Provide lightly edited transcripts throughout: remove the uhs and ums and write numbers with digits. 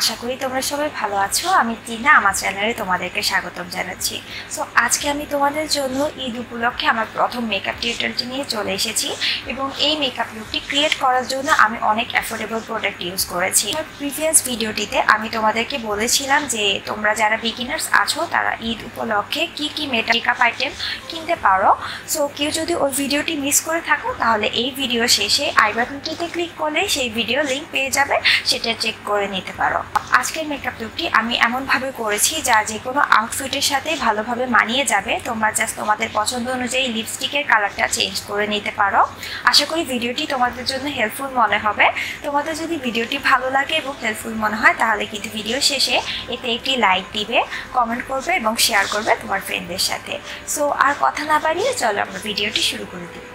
আশা করি তোমরা সবাই ভালো আছো। আমি টিনা, আমার চ্যানেলে তোমাদেরকে স্বাগতম জানাচ্ছি। সো আজকে আমি তোমাদের জন্য ঈদ উপলক্ষে আমার প্রথম মেকআপ টিউটোরিয়ালটি নিয়ে চলে এসেছি এবং এই মেকআপ লুকটি ক্রিয়েট করার জন্য আমি অনেক অ্যাফোর্ডেবল প্রোডাক্ট ইউজ করেছি। আমার প্রিভিয়াস ভিডিওটিতে আমি তোমাদেরকে বলেছিলাম যে তোমরা যারা বিগিনার্স আছো তারা ঈদ উপলক্ষে কি কি মেকআপ আইটেম কিনতে পারো। সো কেউ যদি ওই ভিডিওটি মিস করে থাকো তাহলে এই ভিডিও শেষে আই বাটনটিতে ক্লিক করলে সেই ভিডিও লিঙ্ক পেয়ে যাবে, সেটা চেক করে নিতে পারো। আজকের মেকআপ লুকটি আমি এমনভাবে করেছি যা যে কোনো আউটফিটের সাথে ভালোভাবে মানিয়ে যাবে। তোমরা জাস্ট তোমাদের পছন্দ অনুযায়ী লিপস্টিকের কালারটা চেঞ্জ করে নিতে পারো। আশা করি ভিডিওটি তোমাদের জন্য হেল্পফুল মনে হবে। তোমাদের যদি ভিডিওটি ভালো লাগে এবং হেল্পফুল মনে হয় তাহলে কিন্তু ভিডিও শেষে এতে একটি লাইক দিবে, কমেন্ট করবে এবং শেয়ার করবে তোমার ফ্রেন্ডদের সাথে। সো আর কথা না বাড়িয়ে চলো আমরা ভিডিওটি শুরু করে দিই।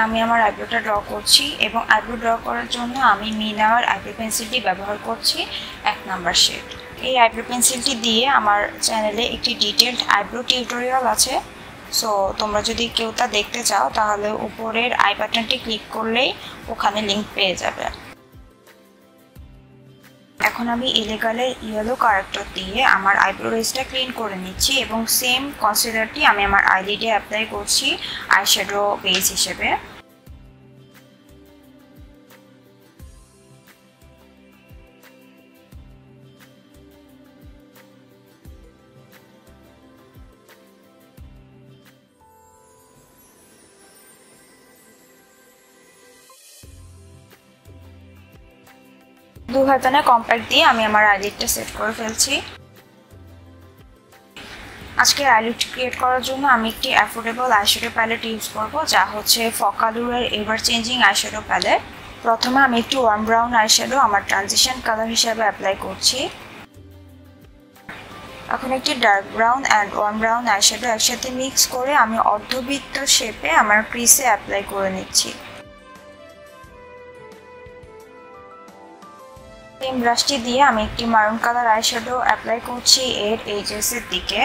আমি আমার আইব্রোটা ড্র করছি এবং আইব্রো ড্র করার জন্য আমি মিনার আইব্রো পেন্সিলটি ব্যবহার করছি 1 নাম্বার শেড। এই আইব্রো পেন্সিলটি দিয়ে আমার চ্যানেলে একটি ডিটেলড আইব্রো টিউটোরিয়াল আছে। সো তোমরা যদি কেউ তা দেখতে চাও তাহলে উপরের আই বাটনটি ক্লিক করলেই ওখানে লিঙ্ক পেয়ে যাবে। এখন আমি ইলেগালের ইয়েলো কারেক্টর দিয়ে আমার আইব্রো রেজটা ক্লিন করে নিচ্ছি এবং সেম কনসিলারটি আমি আমার আইলিডে অ্যাপ্লাই করছি আইশ্যাডো বেস হিসেবে। দু হাতানা কম্প্যাক্ট দিয়ে আমি আমার আইলিডটা সেট করে ফেলছি। আজকে আইলিড ক্রিয়েট করার জন্য আমি একটি অ্যাফোর্ডেবল আইশ্যাডো প্যালেট ইউজ করব, যা হচ্ছে ফকালুরের এভার চেঞ্জিং আইশ্যাডো প্যালেট। প্রথমে আমি একটু ওয়ার্ম ব্রাউন আইশ্যাডো আমার ট্রানজিশন কালার হিসেবে অ্যাপ্লাই করছি। এখন একটি dark brown and worm brown eyeshadow একসাথে মিক্স করে আমি অর্ধবৃত্ত শেপে আমার ক্রিসে অ্যাপ্লাই করে নিচ্ছি। সেম ব্রাশটি দিয়ে আমি একটি মারুন কালার আইশ্যাডো অ্যাপ্লাই করছি এর এজেসের দিকে।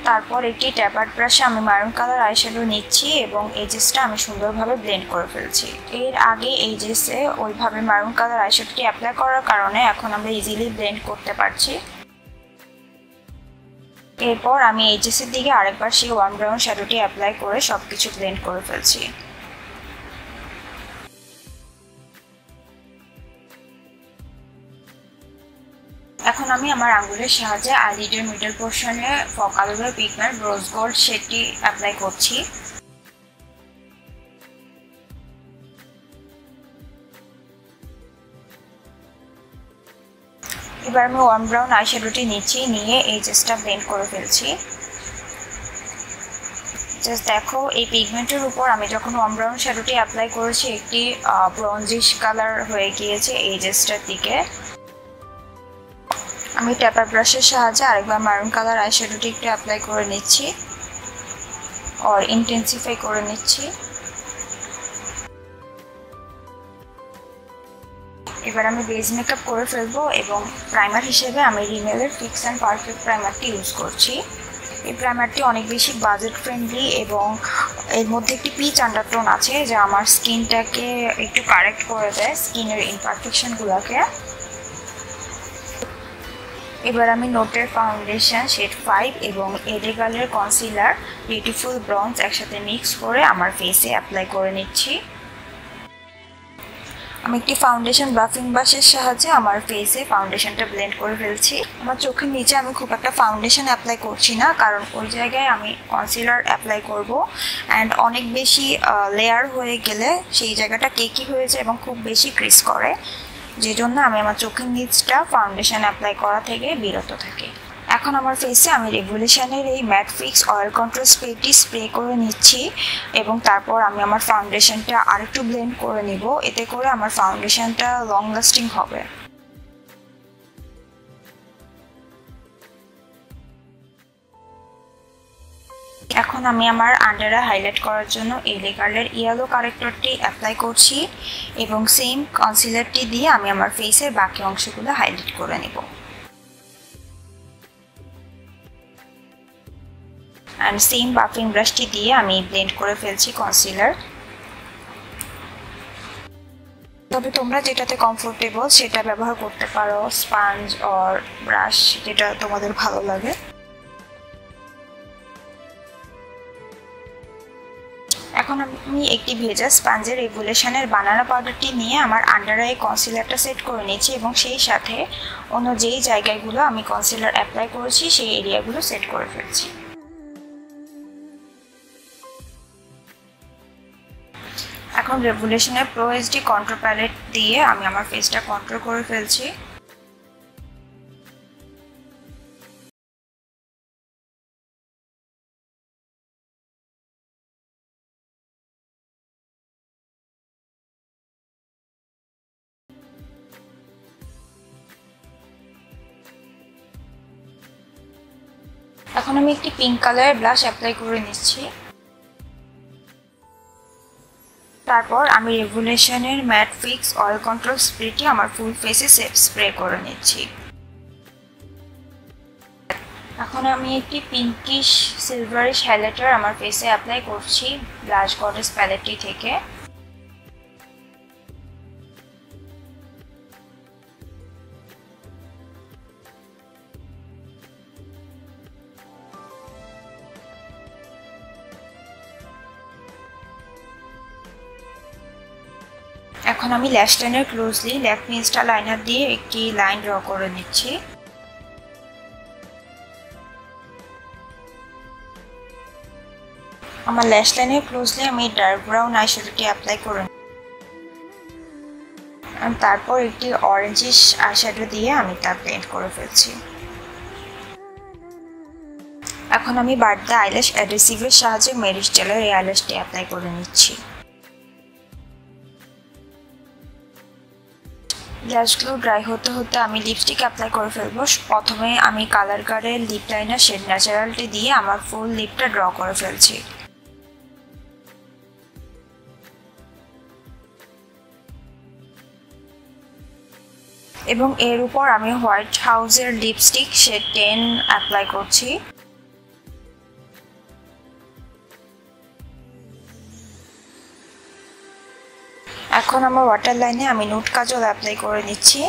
তারপর একটি ট্যাপার্ড ব্রাশে আমি মারুন কালার আইশ্যাডো নিচ্ছি এবং এজেসটা আমি সুন্দরভাবে ব্লেন্ড করে ফেলছি। এর আগে এজেসে ওইভাবে মারুন কালার আইশ্যাডোটি অ্যাপ্লাই করার কারণে এখন আমরা ইজিলি ব্লেন্ড করতে পারছি। এরপর আমি এজেসের দিকে আরেকবার সেই ওয়ার্ম ব্রাউন শ্যাডোটি অ্যাপ্লাই করে সবকিছু ব্লেন্ড করে ফেলছি। এখন আমি আমার আঙ্গুলের সাহায্যে আইলিডের মিডল পোর্শনে ফকালুরের পিগমেন্ট রোজ গোল্ড শেডটি অ্যাপ্লাই করছি। এবার আমি ওয়ার্ম ব্রাউন আইশ্যাডোটি নিচ্ছি, নিয়ে এই এজেসটা ব্লেন্ড করে ফেলছি। জাস্ট দেখো এই পিগমেন্টের উপর আমি যখন ওয়ার্ম ব্রাউন শ্যাডোটি অ্যাপ্লাই করেছি একটি ব্রঞ্জিশ কালার হয়ে গিয়েছে এই এজেসটার দিকে। আমি ট্যাপার ব্রাশের সাহায্যে আরেকবার মারুন কালার আইশ্যাডোটি একটু অ্যাপ্লাই করে নিচ্ছি আর ইন্টেন্সিফাই করে নিচ্ছি। এবার আমি বেস মেকআপ করে ফেলবো এবং প্রাইমার হিসেবে আমি রিমেলের ফিক্স অ্যান্ড পারফেক্ট প্রাইমারটি ইউজ করছি। এই প্রাইমারটি অনেক বেশি বাজেট ফ্রেন্ডলি এবং এর মধ্যে একটি পিচ আন্ডারটোন আছে যা আমার স্কিনটাকে একটু কারেক্ট করে দেয়, স্কিনের ইমপারফেকশনগুলোকে। এবার আমি নোটের ফাউন্ডেশন শেড 5 এবং এলেগালের কনসিলার বিউটিফুল ব্রঞ্জ একসাথে মিক্স করে আমার ফেসে অ্যাপ্লাই করে নিচ্ছি। আমি একটি ফাউন্ডেশন ব্লাফিং ব্রাশের সাহায্যে আমার ফেসে ফাউন্ডেশনটা ব্লেন্ড করে ফেলছি। আমার চোখের নিচে আমি খুব একটা ফাউন্ডেশন অ্যাপ্লাই করছি না, কারণ ওই জায়গায় আমি কনসিলার অ্যাপ্লাই করব অ্যান্ড অনেক বেশি লেয়ার হয়ে গেলে সেই জায়গাটা কেকি হয়ে যায় এবং খুব বেশি ক্রিস করে, যে জন্য আমি আমার চোখের নিচটা ফাউন্ডেশন অ্যাপ্লাই করা থেকে বিরত থাকি। এখন আমার ফেসে আমি রেভলিউশনের এই ম্যাট ফিক্স অয়েল কন্ট্রোল স্প্রেটি স্প্রে করে নিচ্ছি এবং তারপর আমি আমার ফাউন্ডেশনটা আরেকটু ব্লেন্ড করে নিব, এতে করে আমার ফাউন্ডেশনটা লং লাস্টিং হবে। এখন আমি আমার আন্ডারে হাইলাইট করার জন্য এলএ কালারের ইয়েলো কারেক্টরটি অ্যাপ্লাই করছি এবং সেম কনসিলারটি দিয়ে আমি আমার ফেসের বাকি অংশগুলো হাইলাইট করে নেব। অ্যান্ড সেম বাফিং ব্রাশটি দিয়ে আমি ব্লেন্ড করে ফেলছি কনসিলার। তবে তোমরা যেটাতে কমফোর্টেবল সেটা ব্যবহার করতে পারো, স্পঞ্জ অর ব্রাশ, যেটা তোমাদের ভালো লাগে। এখন আমি একটি ভেজা স্পঞ্জের রেগুলেশনের বানানা পাউডারটি নিয়ে আমার আন্ডার আই কনসিলারটা সেট করে নিয়েছি এবং সেই সাথে অন্য যেই জায়গাগুলো আমি কনসিলার অ্যাপ্লাই করেছি সেই এরিয়াগুলো সেট করে ফেলছি। এখন রেগুলেশনের প্রো এইচডি কন্ট্রোল প্যালেট দিয়ে আমি আমার ফেসটা কন্ট্রোল করে ফেলছি। এখন আমি একটি পিঙ্ক কালারের ব্লাশ অ্যাপ্লাই করে নিচ্ছি। তারপর আমি রেগুলেশনের ম্যাট ফিক্স অয়েল কন্ট্রোল স্প্রেটি আমার ফুল ফেসে স্প্রে করে নিচ্ছি। এখন আমি একটি পিঙ্কিশ সিলভারিশ হাইলাইটার আমার ফেসে অ্যাপ্লাই করছি ব্লাশ গডেস প্যালেটটি থেকে। এখন আমি ল্যাশ লাইনের ক্লোজলি ল্যাকমি ইনস্টা লাইনার দিয়ে একটি লাইন ড্র করে নিচ্ছি। আমার ল্যাশ লাইনের ক্লোজলি আমি ডার্ক ব্রাউন আইশ্যাডোটি অ্যাপ্লাই করে তারপর একটি অরেঞ্জিশ আইশ্যাডো দিয়ে আমি তা ব্লেন্ড করে ফেলছি। এখন আমি বার্থডে আইল্যাশ অ্যাডহেসিভের সাহায্যে মেরিশ জেলের এই আইল্যাশটি অ্যাপ্লাই করে নিচ্ছি। ল্যাশগুলো ড্রাই হতে হতে আমি লিপস্টিক অ্যাপ্লাই করে ফেলবো। প্রথমে আমি কালার গার্ডের লিপ লাইনার শেড ন্যাচারালটি দিয়ে আমার ফুল লিপটা ড্র করে ফেলছি। এবং এর উপর আমি হোয়াইট হাউসের লিপস্টিক শেড 10 অ্যাপ্লাই করছি। এখন আমার ওয়াটার লাইনে আমি নুড কাজল অ্যাপ্লাই করে নিচ্ছি।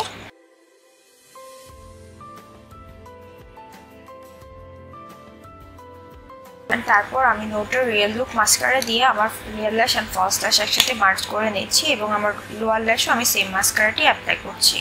তারপর আমি নোটের রিয়েল লুক মাস্কারা দিয়ে আমার রিয়েল ল্যাশ অ্যান্ড ফলস ল্যাশ একসাথে মার্জ করে নিচ্ছি এবং আমার লোয়ার ল্যাশও আমি সেম মাস্কারাটি অ্যাপ্লাই করছি।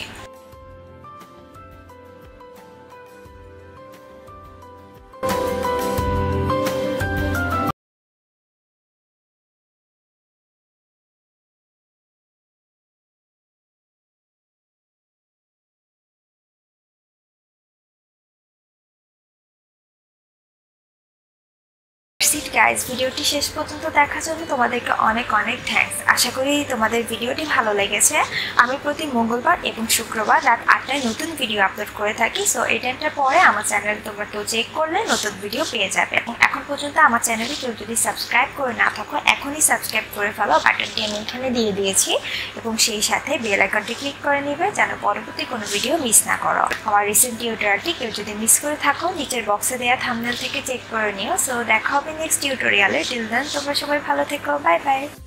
গাইজ, ভিডিওটি শেষ পর্যন্ত দেখার জন্য তোমাদেরকে অনেক অনেক থ্যাঙ্কস। আশা করি তোমাদের ভিডিওটি ভালো লেগেছে। আমি প্রতি মঙ্গলবার এবং শুক্রবার রাত 8টায় নতুন ভিডিও আপলোড করে থাকি। সো এই টাইমটার পরে আমার চ্যানেলে তোমরা কেউ চেক করলে নতুন ভিডিও পেয়ে যাবে। এবং এখন পর্যন্ত আমার চ্যানেলে কেউ যদি সাবস্ক্রাইব করে না থাকো এখনই সাবস্ক্রাইব করে ফেলো, বাটনটি আমি এখানে দিয়ে দিয়েছি এবং সেই সাথে বেল আইকনটি ক্লিক করে নেবে যেন পরবর্তী কোনো ভিডিও মিস না করো। আমার রিসেন্ট টিউটোরিয়ালটি কেউ যদি মিস করে থাকো নিচের বক্সে দেওয়া থাম্বনেল থেকে চেক করে নিও। সো দেখা হবে নেক্সট টিউটোরিয়ালে। টিল দেন তোমরা সবাই ভালো থেকো। Bye bye.